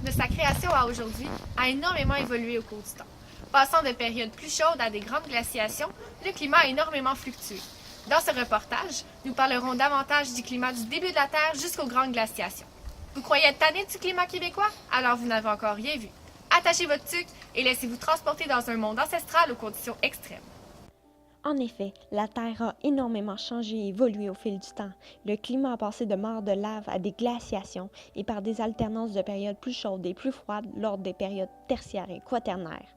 de sa création à aujourd'hui, a énormément évolué au cours du temps. Passant de périodes plus chaudes à des grandes glaciations, le climat a énormément fluctué. Dans ce reportage, nous parlerons davantage du climat du début de la Terre jusqu'aux grandes glaciations. Vous croyez être tanné du climat québécois? Alors vous n'avez encore rien vu. Attachez votre tuque et laissez-vous transporter dans un monde ancestral aux conditions extrêmes. En effet, la Terre a énormément changé et évolué au fil du temps. Le climat a passé de mares de lave à des glaciations et par des alternances de périodes plus chaudes et plus froides lors des périodes tertiaires et quaternaires.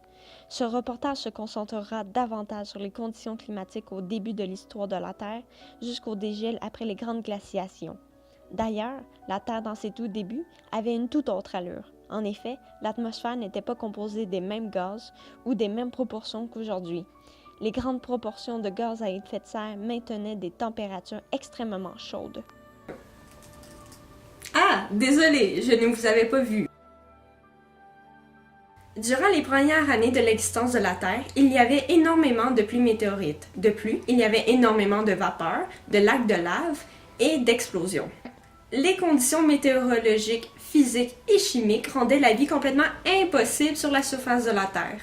Ce reportage se concentrera davantage sur les conditions climatiques au début de l'histoire de la Terre jusqu'au dégel après les grandes glaciations. D'ailleurs, la Terre dans ses tout débuts avait une toute autre allure. En effet, l'atmosphère n'était pas composée des mêmes gaz ou des mêmes proportions qu'aujourd'hui. Les grandes proportions de gaz à effet de serre maintenaient des températures extrêmement chaudes. Ah, désolé, je ne vous avais pas vu. Durant les premières années de l'existence de la Terre, il y avait énormément de pluies météorites. De plus, il y avait énormément de vapeur, de lacs de lave et d'explosions. Les conditions météorologiques, physiques et chimiques rendaient la vie complètement impossible sur la surface de la Terre.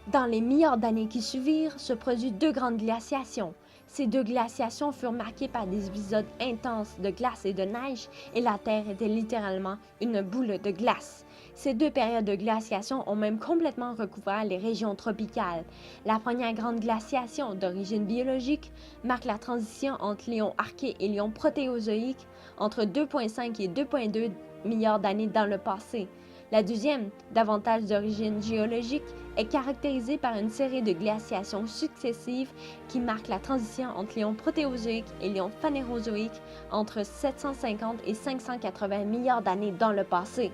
Dans les milliards d'années qui suivirent, se produisent deux grandes glaciations. Ces deux glaciations furent marquées par des épisodes intenses de glace et de neige, et la Terre était littéralement une boule de glace. Ces deux périodes de glaciation ont même complètement recouvert les régions tropicales. La première grande glaciation, d'origine biologique, marque la transition entre l'ion arché et l'ion protéozoïque entre 2,5 et 2,2 milliards d'années dans le passé. La deuxième, davantage d'origine géologique, est caractérisée par une série de glaciations successives qui marquent la transition entre l'ion protéozoïque et l'ion phanérozoïque entre 750 et 580 milliards d'années dans le passé.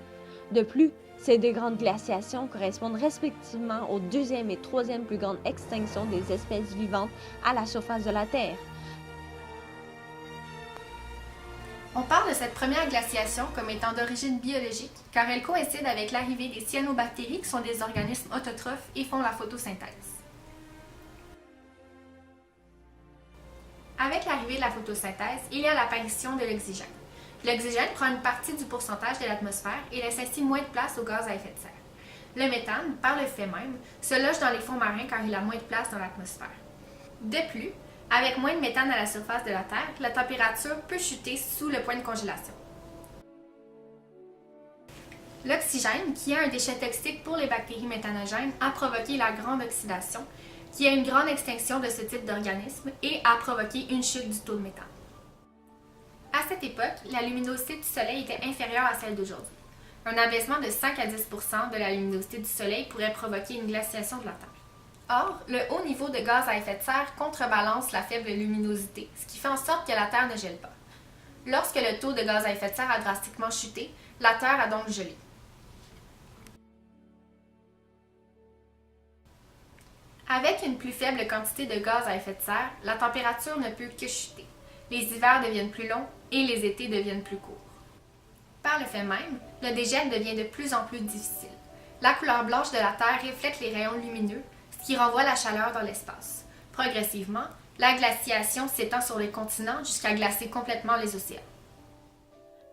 De plus, ces deux grandes glaciations correspondent respectivement aux deuxième et troisième plus grandes extinctions des espèces vivantes à la surface de la Terre. On parle de cette première glaciation comme étant d'origine biologique, car elle coïncide avec l'arrivée des cyanobactéries qui sont des organismes autotrophes et font la photosynthèse. Avec l'arrivée de la photosynthèse, il y a l'apparition de l'oxygène. L'oxygène prend une partie du pourcentage de l'atmosphère et laisse ainsi moins de place aux gaz à effet de serre. Le méthane, par le fait même, se loge dans les fonds marins car il a moins de place dans l'atmosphère. De plus, avec moins de méthane à la surface de la Terre, la température peut chuter sous le point de congélation. L'oxygène, qui est un déchet toxique pour les bactéries méthanogènes, a provoqué la grande oxydation, qui est une grande extinction de ce type d'organisme et a provoqué une chute du taux de méthane. À cette époque, la luminosité du Soleil était inférieure à celle d'aujourd'hui. Un abaissement de 5 à 10 % de la luminosité du Soleil pourrait provoquer une glaciation de la Terre. Or, le haut niveau de gaz à effet de serre contrebalance la faible luminosité, ce qui fait en sorte que la Terre ne gèle pas. Lorsque le taux de gaz à effet de serre a drastiquement chuté, la Terre a donc gelé. Avec une plus faible quantité de gaz à effet de serre, la température ne peut que chuter. Les hivers deviennent plus longs et les étés deviennent plus courts. Par le fait même, le dégel devient de plus en plus difficile. La couleur blanche de la Terre reflète les rayons lumineux, ce qui renvoie la chaleur dans l'espace. Progressivement, la glaciation s'étend sur les continents jusqu'à glacer complètement les océans.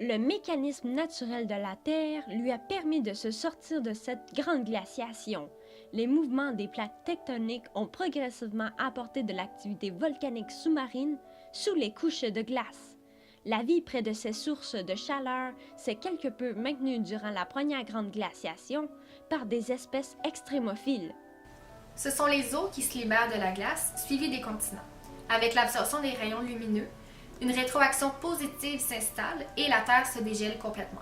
Le mécanisme naturel de la Terre lui a permis de se sortir de cette grande glaciation. Les mouvements des plaques tectoniques ont progressivement apporté de l'activité volcanique sous-marine sous les couches de glace. La vie près de ces sources de chaleur s'est quelque peu maintenue durant la première grande glaciation par des espèces extrémophiles. Ce sont les eaux qui se libèrent de la glace, suivies des continents. Avec l'absorption des rayons lumineux, une rétroaction positive s'installe et la Terre se dégèle complètement.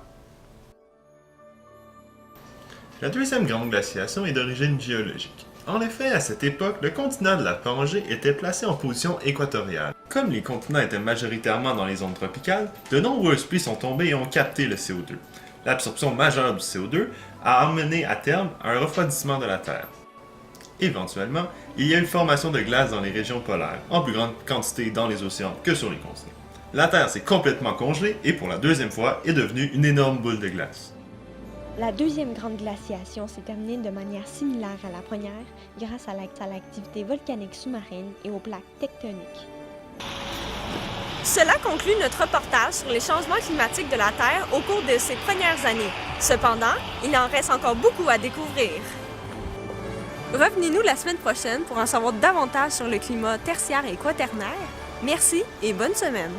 La deuxième grande glaciation est d'origine géologique. En effet, à cette époque, le continent de la Pangée était placé en position équatoriale. Comme les continents étaient majoritairement dans les zones tropicales, de nombreuses pluies sont tombées et ont capté le CO2. L'absorption majeure du CO2 a amené à terme un refroidissement de la Terre. Éventuellement, il y a eu formation de glace dans les régions polaires, en plus grande quantité dans les océans que sur les continents. La Terre s'est complètement congelée et pour la deuxième fois est devenue une énorme boule de glace. La deuxième grande glaciation s'est terminée de manière similaire à la première grâce à l'activité volcanique sous-marine et aux plaques tectoniques. Cela conclut notre reportage sur les changements climatiques de la Terre au cours de ces premières années. Cependant, il en reste encore beaucoup à découvrir. Revenez-nous la semaine prochaine pour en savoir davantage sur le climat tertiaire et quaternaire. Merci et bonne semaine!